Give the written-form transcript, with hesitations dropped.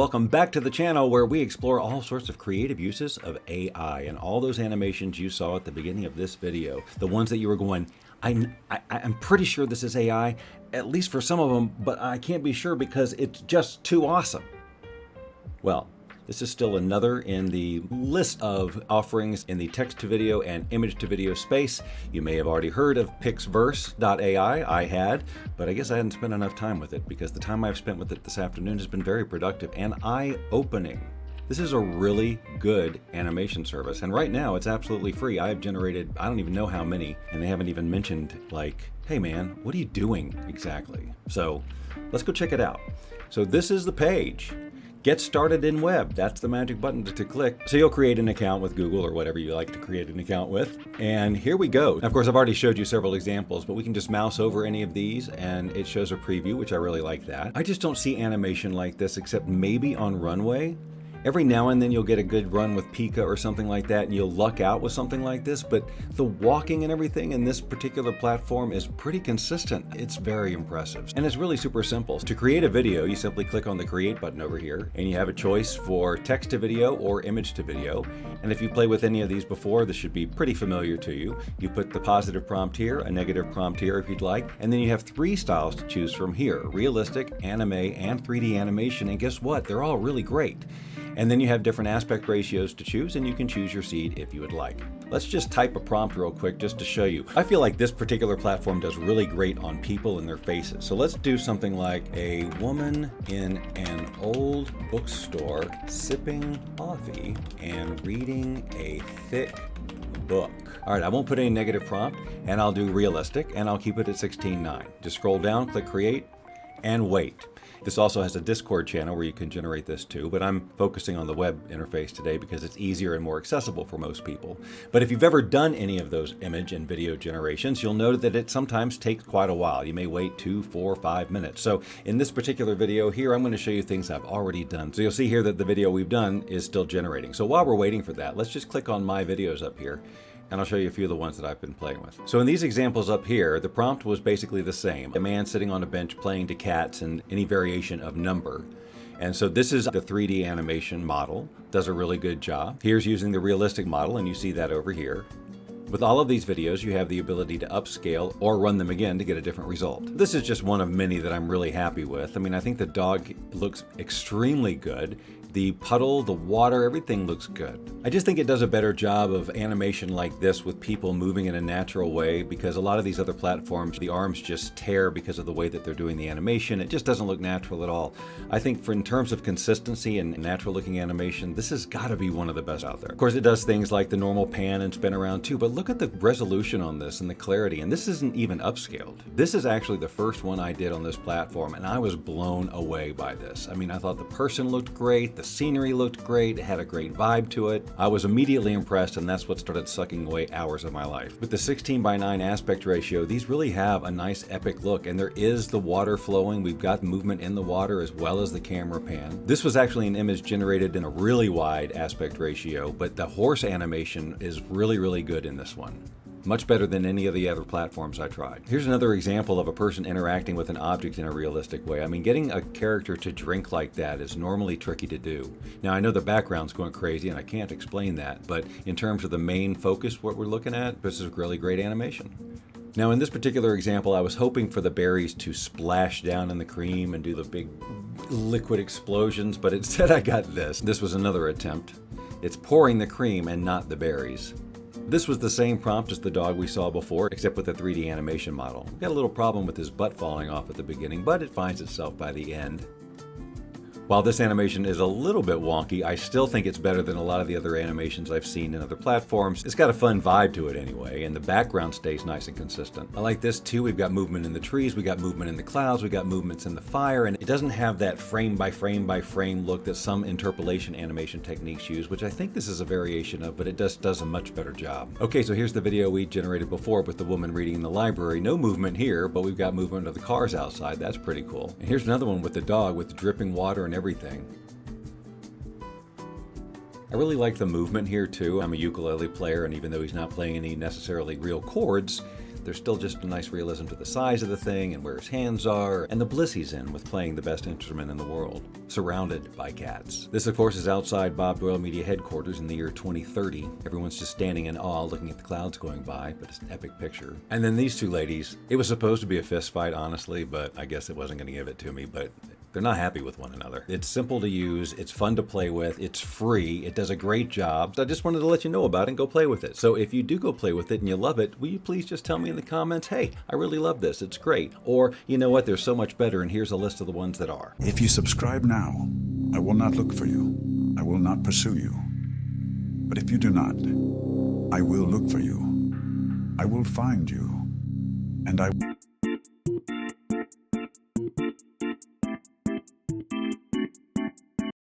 welcome back to the channel where we explore all sorts of creative uses of AI and all those animations you saw at the beginning of this video. The ones that you were going, I'm pretty sure this is AI, at least for some of them, but I can't be sure because it's just too awesome. Well, this is still another in the list of offerings in the text-to-video and image-to-video space. You may have already heard of Pixverse.ai. I had, but I guess I hadn't spent enough time with it because the time I've spent with it this afternoon has been very productive and eye-opening. This is a really good animation service, and right now it's absolutely free. I've generated, I don't even know how many, and they haven't even mentioned, like, hey man, what are you doing exactly? So let's go check it out. So this is the page. Get started in web. That's the magic button to click. So you'll create an account with Google or whatever you like to create an account with. And here we go. Now, of course, I've already showed you several examples, but we can just mouse over any of these and it shows a preview, which I really like that. I just don't see animation like this except maybe on Runway. Every now and then you'll get a good run with Pika or something like that and you'll luck out with something like this, but the walking and everything in this particular platform is pretty consistent. It's very impressive. And it's really super simple. To create a video, you simply click on the create button over here and you have a choice for text to video or image to video. And if you play with any of these before, this should be pretty familiar to you. You put the positive prompt here, a negative prompt here if you'd like, and then you have 3 styles to choose from here: realistic, anime, and 3D animation. And guess what? They're all really great. And then you have different aspect ratios to choose, and you can choose your seed if you would like. Let's just type a prompt real quick just to show you. I feel like this particular platform does really great on people and their faces. So let's do something like a woman in an old bookstore sipping coffee and reading a thick book. All right, I won't put any negative prompt, and I'll do realistic, and I'll keep it at 16:9. Just scroll down, click create, and wait. This also has a Discord channel where you can generate this too, but I'm focusing on the web interface today because it's easier and more accessible for most people. But if you've ever done any of those image and video generations, you'll know that it sometimes takes quite a while. You may wait 2, 4, 5 minutes. So in this particular video here, I'm going to show you things I've already done. So you'll see here that the video we've done is still generating. So while we're waiting for that, let's just click on my videos up here, and I'll show you a few of the ones that I've been playing with. So in these examples up here, the prompt was basically the same. A man sitting on a bench playing to cats and any variation of number. And so this is the 3D animation model. Does a really good job. Here's using the realistic model, and you see that over here. With all of these videos, you have the ability to upscale or run them again to get a different result. This is just one of many that I'm really happy with. I mean, I think the dog looks extremely good. The puddle, the water, everything looks good. I just think it does a better job of animation like this with people moving in a natural way, because a lot of these other platforms, the arms just tear because of the way that they're doing the animation. It just doesn't look natural at all. I think in terms of consistency and natural looking animation, this has got to be one of the best out there. Of course, it does things like the normal pan and spin around too, but look at the resolution on this and the clarity, and this isn't even upscaled. This is actually the first one I did on this platform, and I was blown away by this. I mean, I thought the person looked great, the scenery looked great, it had a great vibe to it. I was immediately impressed, and that's what started sucking away hours of my life. With the 16:9 aspect ratio, these really have a nice epic look, and there is the water flowing. We've got movement in the water as well as the camera pan. This was actually an image generated in a really wide aspect ratio, but the horse animation is really, really good in this one. Much better than any of the other platforms I tried. Here's another example of a person interacting with an object in a realistic way. I mean, getting a character to drink like that is normally tricky to do. Now, I know the background's going crazy and I can't explain that, but in terms of the main focus, what we're looking at, this is really great animation. Now, in this particular example, I was hoping for the berries to splash down in the cream and do the big liquid explosions, but instead I got this. This was another attempt. It's pouring the cream and not the berries. This was the same prompt as the dog we saw before, except with a 3D animation model. Got a little problem with his butt falling off at the beginning, but it finds itself by the end. While this animation is a little bit wonky, I still think it's better than a lot of the other animations I've seen in other platforms. It's got a fun vibe to it anyway, and the background stays nice and consistent. I like this too. We've got movement in the trees, we got movement in the clouds, we got movements in the fire, and it doesn't have that frame by frame by frame look that some interpolation animation techniques use, which I think this is a variation of, but it just does a much better job. Okay, so here's the video we generated before with the woman reading in the library. No movement here, but we've got movement of the cars outside. That's pretty cool. And here's another one with the dog with the dripping water and everything. I really like the movement here too. I'm a ukulele player, and even though he's not playing any necessarily real chords, There's still just a nice realism to the size of the thing and where his hands are, and the bliss he's in with playing the best instrument in the world, surrounded by cats. This, of course, is outside Bob Doyle Media headquarters in the year 2030. Everyone's just standing in awe looking at the clouds going by, but it's an epic picture. And then these two ladies, it was supposed to be a fist fight, honestly, but I guess it wasn't going to give it to me, but they're not happy with one another. It's simple to use, it's fun to play with, it's free, it does a great job. So I just wanted to let you know about it and go play with it. So if you do go play with it and you love it, will you please just tell me in the comments, hey, I really love this, it's great. Or, you know what, there's so much better and here's a list of the ones that are. If you subscribe now, I will not look for you. I will not pursue you. But if you do not, I will look for you. I will find you. And I